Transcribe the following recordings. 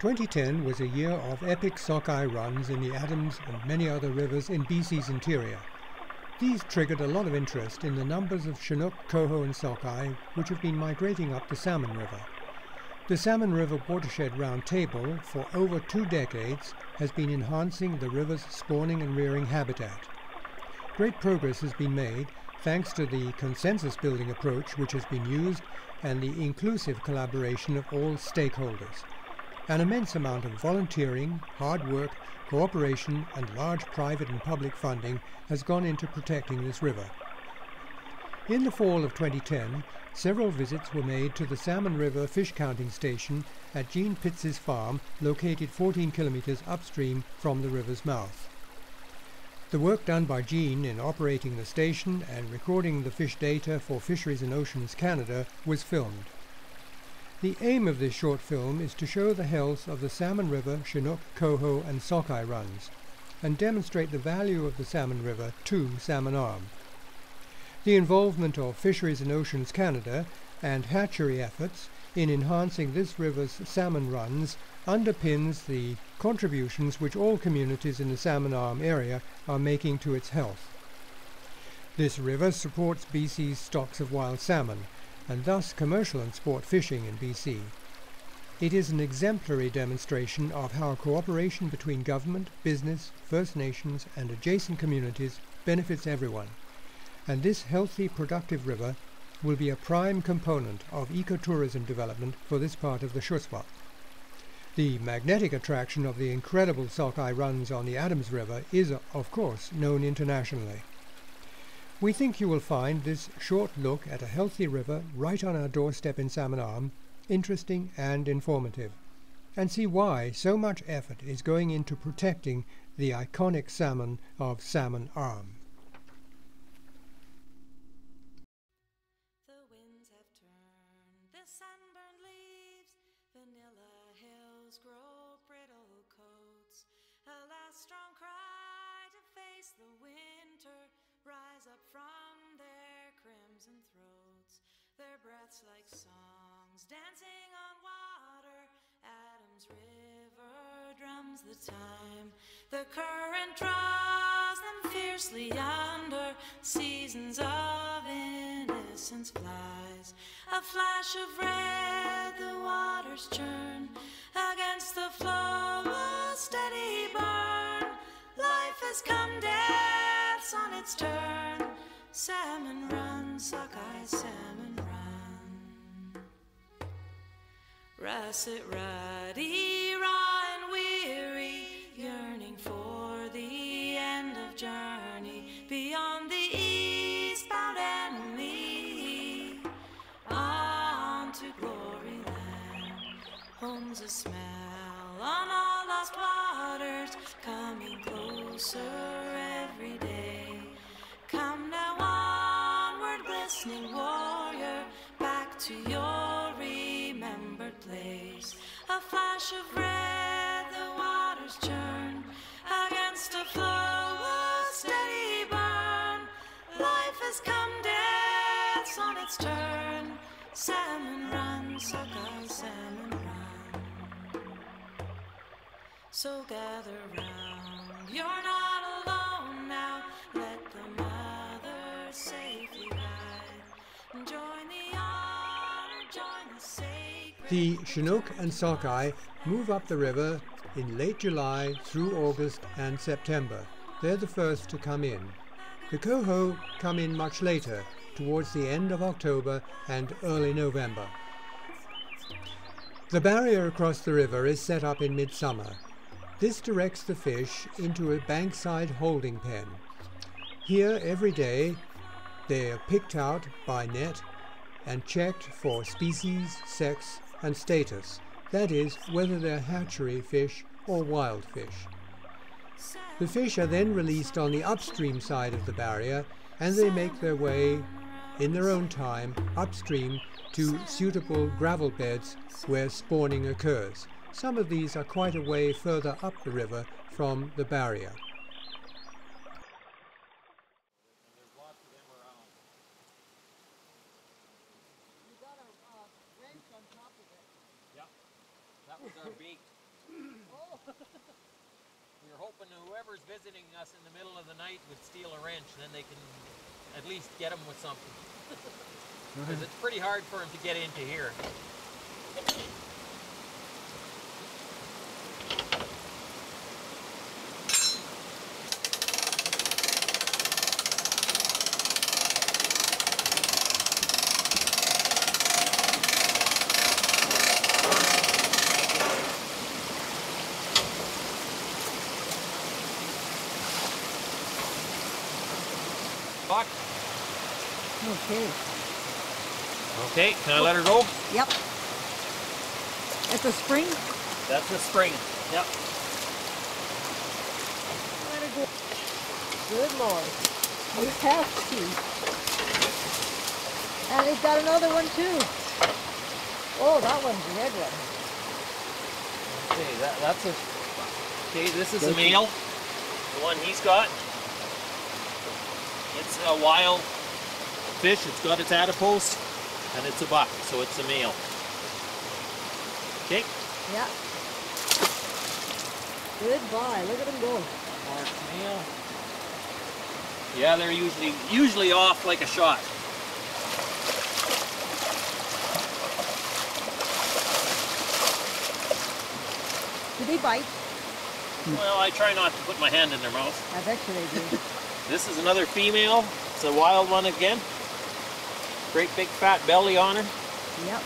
2010 was a year of epic sockeye runs in the Adams and many other rivers in BC's interior. These triggered a lot of interest in the numbers of Chinook, coho and sockeye which have been migrating up the Salmon River. The Salmon River Watershed Roundtable, for over 2 decades, has been enhancing the river's spawning and rearing habitat. Great progress has been made thanks to the consensus-building approach which has been used and the inclusive collaboration of all stakeholders. An immense amount of volunteering, hard work, cooperation and large private and public funding has gone into protecting this river. In the fall of 2010, several visits were made to the Salmon River fish counting station at Gene Pitts' farm, located 14 kilometers upstream from the river's mouth. The work done by Gene in operating the station and recording the fish data for Fisheries and Oceans Canada was filmed. The aim of this short film is to show the health of the Salmon River, Chinook, coho and sockeye runs and demonstrate the value of the Salmon River to Salmon Arm. The involvement of Fisheries and Oceans Canada and hatchery efforts in enhancing this river's salmon runs underpins the contributions which all communities in the Salmon Arm area are making to its health. This river supports BC's stocks of wild salmon and thus commercial and sport fishing in BC. It is an exemplary demonstration of how cooperation between government, business, First Nations and adjacent communities benefits everyone. And this healthy, productive river will be a prime component of ecotourism development for this part of the Shuswap. The magnetic attraction of the incredible sockeye runs on the Adams River is, of course, known internationally. We think you will find this short look at a healthy river right on our doorstep in Salmon Arm interesting and informative, and see why so much effort is going into protecting the iconic salmon of Salmon Arm. The winds have turned the sunburned leaves, vanilla hills grow brittle coats, a last strong cry to face the winter rise up from their crimson throats, their breaths like songs dancing on water. Adams River drums the time, the current draws them fiercely under, seasons of innocence flies, a flash of red, the waters churn, against the flow a steady burn, life has come, death's on its turn, salmon run, sockeye salmon run. Russet ruddy, raw and weary, yearning for the end of journey, beyond the eastbound enemy, on to glory land. Home's a smell on all lost waters, coming closer every day. Come now onward, glistening warrior, back to your remembered place. A flash of red, the waters churn, against a flow, a steady burn. Life has come, death's on its turn. Salmon run, sockeye salmon run. So gather round, you're not alone now. Let the mother safely guide. Join the honor, join the sacred. The Chinook and sockeye move up the river in late July through August and September. They're the first to come in. The coho come in much later, towards the end of October and early November. The barrier across the river is set up in midsummer. This directs the fish into a bankside holding pen. Here every day they are picked out by net and checked for species, sex and status, that is, whether they're hatchery fish or wild fish. The fish are then released on the upstream side of the barrier and they make their way in their own time upstream to suitable gravel beds where spawning occurs. Some of these are quite a way further up the river from the barrier. There's lots of them around. You got a wrench on top of it. Yep. That was our bait. We were hoping whoever's visiting us in the middle of the night would steal a wrench, then they can at least get them with something. Because it's pretty hard for them to get into here. Buck. Okay. Okay, can I let her go? Yep. It's a spring. That's the spring. Yep. Let her go. Good Lord. You have to. And he's got another one too. Oh, that one's a red one. Okay, that's a. Okay, this is a male. The one he's got. It's a wild fish. It's got its adipose, and it's a buck, so it's a male. Okay. Yeah. Goodbye. Look at him go. Marked male. Yeah, they're usually off like a shot. Did he bite? Well, I try not to put my hand in their mouth. I bet you they do. This is another female. It's a wild one again. Great big fat belly on her. Yep.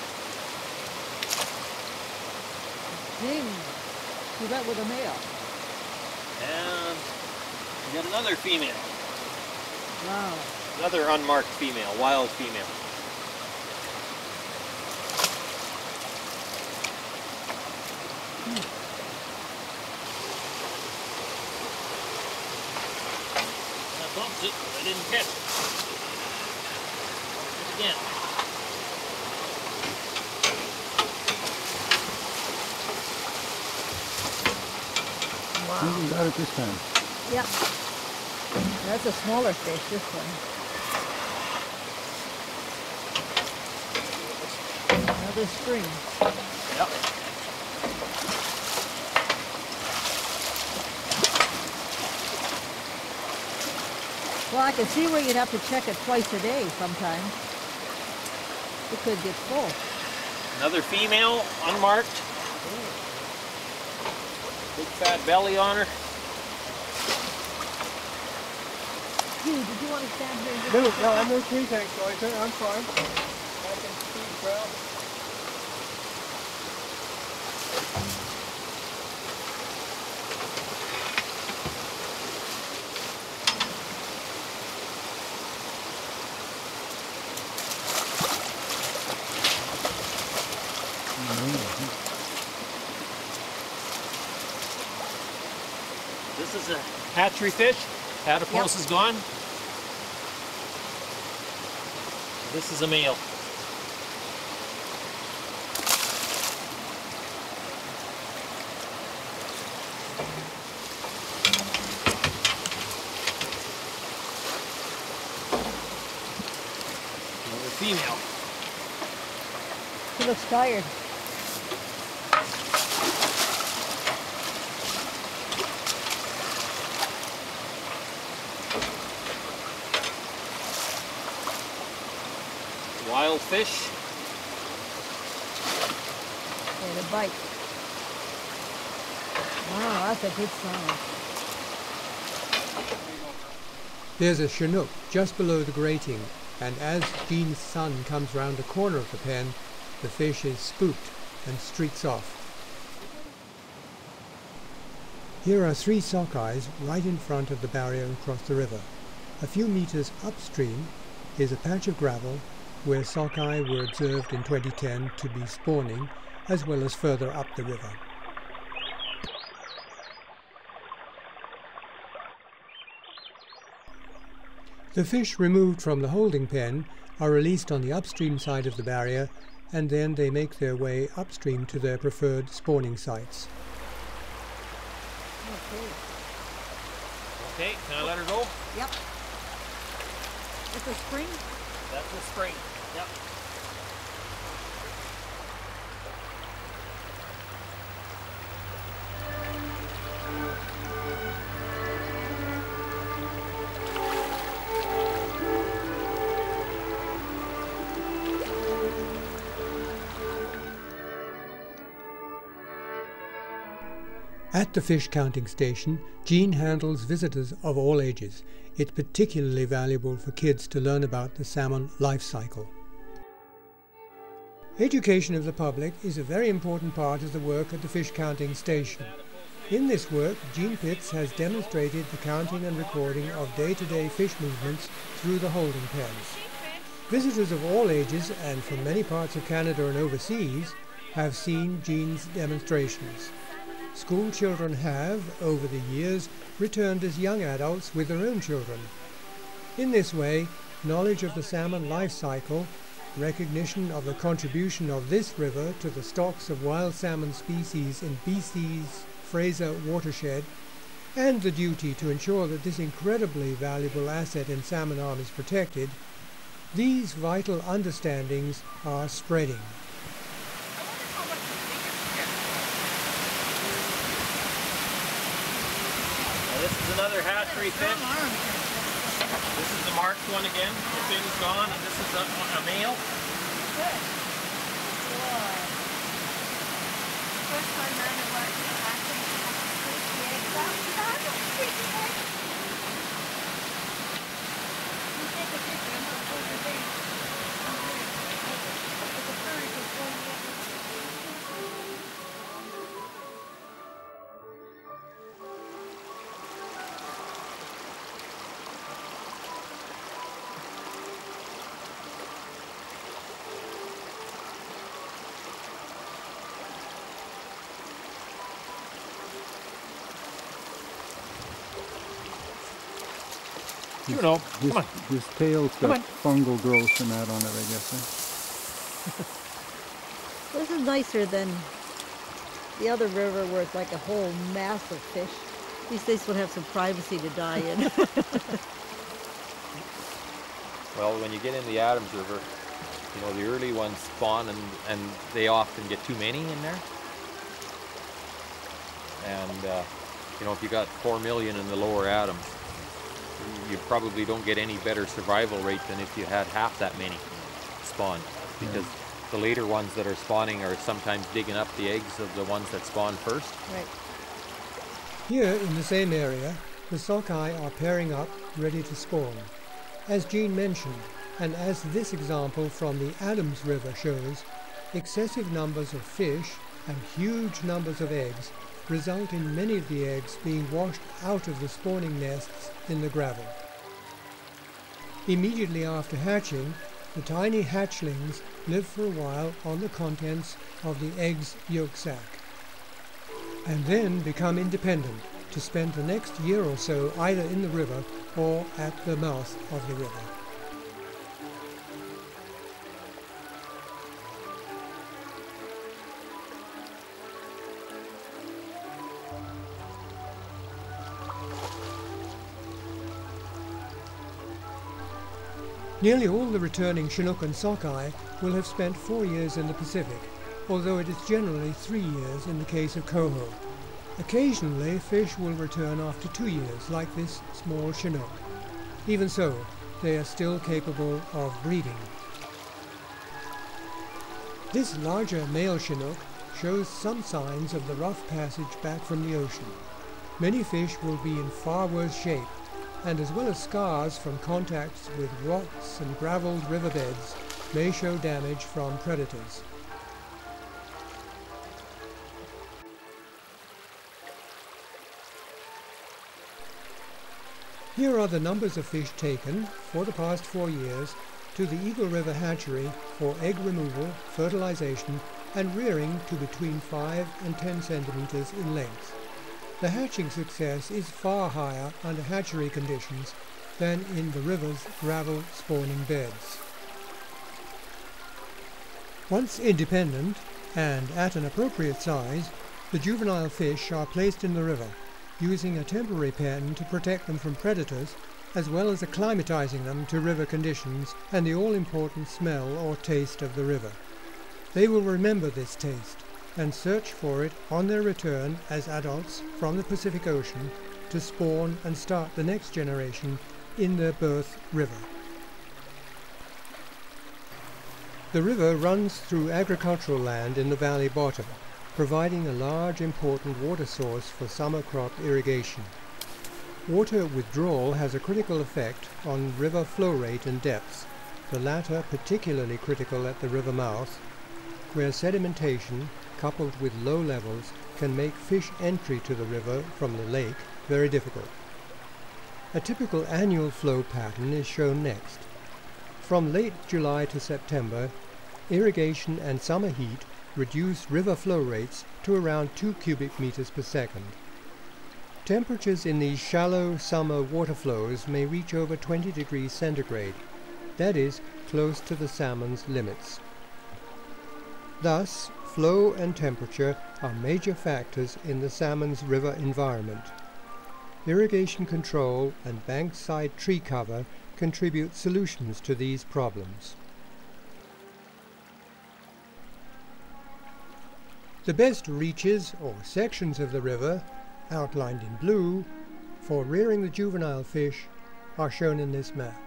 Ding. You got with a male. And we got another female. Wow. Another unmarked female, wild female. I bumped it, but I didn't catch it. Bumped it again. Wow. You got it this time. Yep. That's a smaller fish, this one. Another spring. Yep. Well, I can see where you'd have to check it twice a day sometimes. It could get full. Another female, unmarked. Big fat belly on her. Hugh, did you want to stand here and just... No, I'm okay, thanks, Roger. I'm fine. I can speak well. This is a hatchery fish. Adipose is gone. This is a male. Another female. She looks tired. Wild fish. And a bite. Wow, that's a good sign. There's a Chinook just below the grating, and as Jean's son comes round the corner of the pen, the fish is spooked and streaks off. Here are 3 sockeyes right in front of the barrier across the river. A few meters upstream is a patch of gravel where sockeye were observed in 2010 to be spawning, as well as further up the river. The fish removed from the holding pen are released on the upstream side of the barrier, and then they make their way upstream to their preferred spawning sites. Okay. Okay, can I let her go? Yep. It's a spring? That's the spring. Yep. At the fish counting station, Jean handles visitors of all ages. It's particularly valuable for kids to learn about the salmon life cycle. Education of the public is a very important part of the work at the fish counting station. In this work, Jean Pitts has demonstrated the counting and recording of day-to-day fish movements through the holding pens. Visitors of all ages and from many parts of Canada and overseas have seen Jean's demonstrations. School children have, over the years, returned as young adults with their own children. In this way, knowledge of the salmon life cycle, recognition of the contribution of this river to the stocks of wild salmon species in BC's Fraser watershed, and the duty to ensure that this incredibly valuable asset in salmon arm is protected, these vital understandings are spreading. This is another hatchery fish. This is the marked one again. The fin's gone, and this is a male. Good. Boy. First time I ever watched the hatching, I have to squeeze the eggs out. I don't squeeze the eggs. You take a picture and put it over there. It's a bird that's going to get it. You know, come on. His tail's got fungal growth and that on it, I guess. This is nicer than the other river where it's like a whole mass of fish. At least this will have some privacy to die in. Well, when you get in the Adams River, you know, the early ones spawn and they often get too many in there. And, you know, if you got 4 million in the lower Adams, you probably don't get any better survival rate than if you had half that many spawn, because the later ones that are spawning are sometimes digging up the eggs of the ones that spawn first. Right. Here in the same area, the sockeye are pairing up, ready to spawn. As Jean mentioned, and as this example from the Adams River shows, excessive numbers of fish and huge numbers of eggs result in many of the eggs being washed out of the spawning nests in the gravel. Immediately after hatching, the tiny hatchlings live for a while on the contents of the egg's yolk sac, and then become independent to spend the next year or so either in the river or at the mouth of the river. Nearly all the returning Chinook and sockeye will have spent 4 years in the Pacific, although it is generally 3 years in the case of coho. Occasionally, fish will return after 2 years, like this small Chinook. Even so, they are still capable of breeding. This larger male Chinook shows some signs of the rough passage back from the ocean. Many fish will be in far worse shape, and as well as scars from contacts with rocks and gravelled riverbeds, may show damage from predators. Here are the numbers of fish taken for the past 4 years to the Eagle River hatchery for egg removal, fertilization, and rearing to between 5 and 10 centimeters in length. The hatching success is far higher under hatchery conditions than in the river's gravel spawning beds. Once independent and at an appropriate size, the juvenile fish are placed in the river, using a temporary pen to protect them from predators, as well as acclimatizing them to river conditions and the all-important smell or taste of the river. They will remember this taste and search for it on their return as adults from the Pacific Ocean to spawn and start the next generation in their birth river. The river runs through agricultural land in the valley bottom. providing a large important water source for summer crop irrigation. Water withdrawal has a critical effect on river flow rate and depths, the latter particularly critical at the river mouth, where sedimentation, coupled with low levels, can make fish entry to the river from the lake very difficult. A typical annual flow pattern is shown next. From late July to September, irrigation and summer heat reduce river flow rates to around 2 cubic meters per second. Temperatures in these shallow summer water flows may reach over 20 degrees centigrade, that is, close to the salmon's limits. Thus, flow and temperature are major factors in the salmon's river environment. Irrigation control and bankside tree cover contribute solutions to these problems. The best reaches or sections of the river, outlined in blue, for rearing the juvenile fish are shown in this map.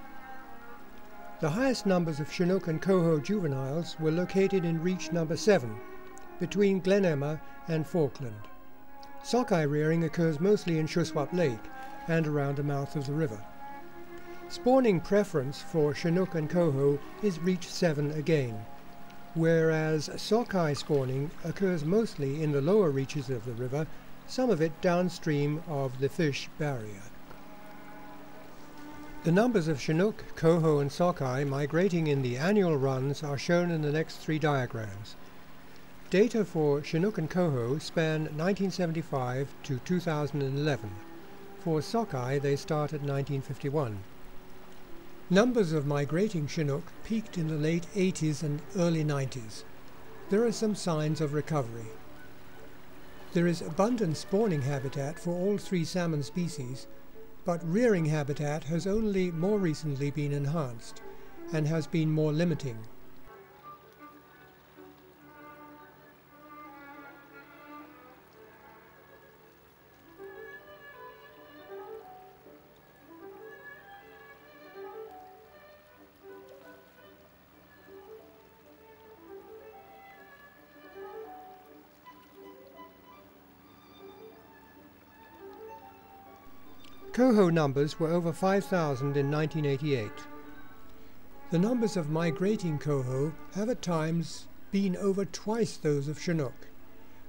The highest numbers of Chinook and coho juveniles were located in reach number 7, between Glen Emma and Falkland. Sockeye rearing occurs mostly in Shuswap Lake and around the mouth of the river. Spawning preference for Chinook and coho is reach 7 again, whereas sockeye spawning occurs mostly in the lower reaches of the river, some of it downstream of the fish barrier. The numbers of Chinook, coho and sockeye migrating in the annual runs are shown in the next 3 diagrams. Data for Chinook and coho span 1975 to 2011. For sockeye they start at 1951. Numbers of migrating Chinook peaked in the late 80s and early 90s. There are some signs of recovery. There is abundant spawning habitat for all 3 salmon species, but rearing habitat has only more recently been enhanced and has been more limiting. Coho numbers were over 5,000 in 1988. The numbers of migrating coho have at times been over twice those of Chinook,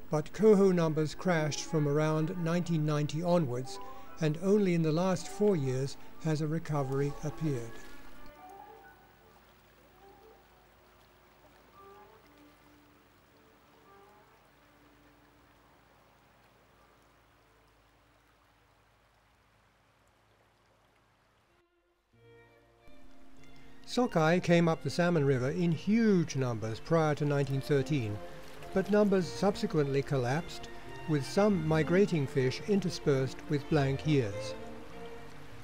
but coho numbers crashed from around 1990 onwards, and only in the last 4 years has a recovery appeared. Sockeye came up the Salmon River in huge numbers prior to 1913, but numbers subsequently collapsed, with some migrating fish interspersed with blank years.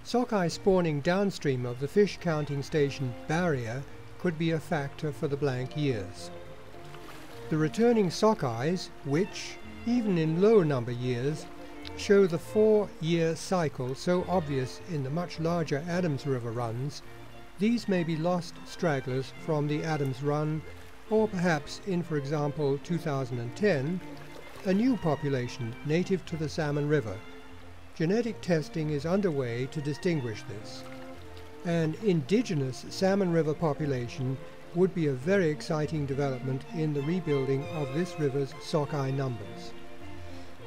Sockeye spawning downstream of the fish counting station barrier could be a factor for the blank years. The returning sockeyes, which, even in low number years, show the 4-year cycle so obvious in the much larger Adams River runs, these may be lost stragglers from the Adams Run, or perhaps in, for example, 2010, a new population native to the Salmon River. Genetic testing is underway to distinguish this. An indigenous Salmon River population would be a very exciting development in the rebuilding of this river's sockeye numbers.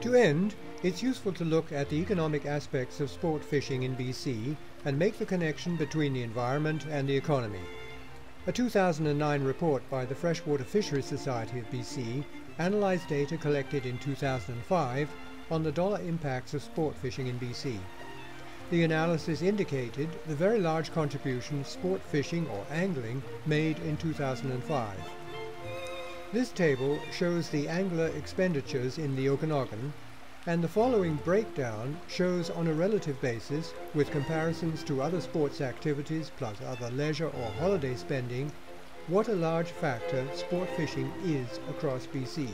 To end, it's useful to look at the economic aspects of sport fishing in BC and make the connection between the environment and the economy. A 2009 report by the Freshwater Fisheries Society of BC analysed data collected in 2005 on the dollar impacts of sport fishing in BC. The analysis indicated the very large contribution sport fishing or angling made in 2005. This table shows the angler expenditures in the Okanagan, and the following breakdown shows on a relative basis, with comparisons to other sports activities plus other leisure or holiday spending, what a large factor sport fishing is across BC.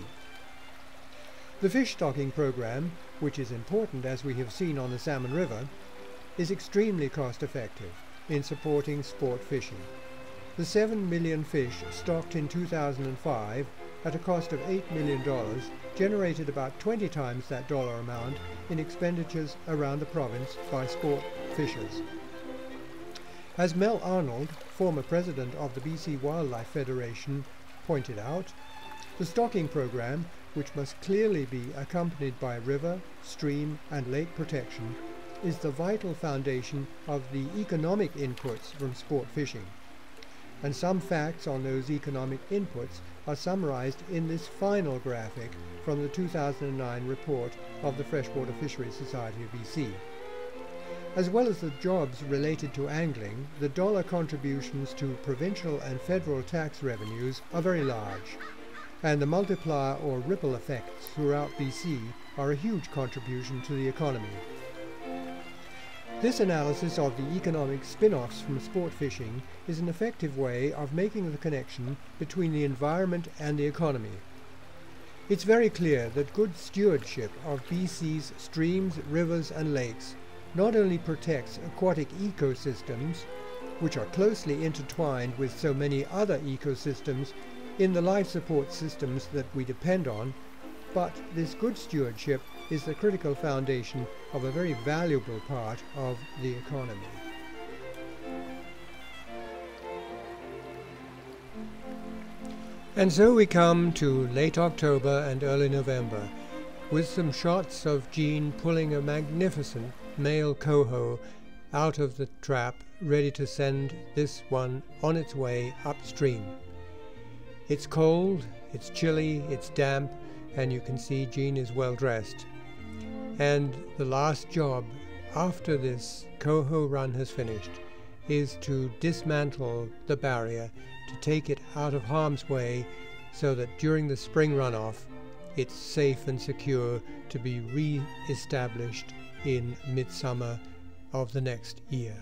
The fish stocking program, which is important as we have seen on the Salmon River, is extremely cost-effective in supporting sport fishing. The 7 million fish stocked in 2005 at a cost of $8 million, generated about 20 times that dollar amount in expenditures around the province by sport fishers. As Mel Arnold, former president of the BC Wildlife Federation, pointed out, the stocking program, which must clearly be accompanied by river, stream and lake protection, is the vital foundation of the economic inputs from sport fishing. And some facts on those economic inputs are summarized in this final graphic from the 2009 report of the Freshwater Fisheries Society of BC. As well as the jobs related to angling, the dollar contributions to provincial and federal tax revenues are very large, and the multiplier or ripple effects throughout BC are a huge contribution to the economy. This analysis of the economic spin-offs from sport fishing is an effective way of making the connection between the environment and the economy. It's very clear that good stewardship of BC's streams, rivers and lakes not only protects aquatic ecosystems, which are closely intertwined with so many other ecosystems in the life support systems that we depend on, but this good stewardship is the critical foundation of a very valuable part of the economy. And so we come to late October and early November, with some shots of Jean pulling a magnificent male coho out of the trap, ready to send this one on its way upstream. It's cold, it's chilly, it's damp, and you can see Jean is well dressed. And the last job after this coho run has finished is to dismantle the barrier, to take it out of harm's way so that during the spring runoff it's safe and secure to be re-established in midsummer of the next year.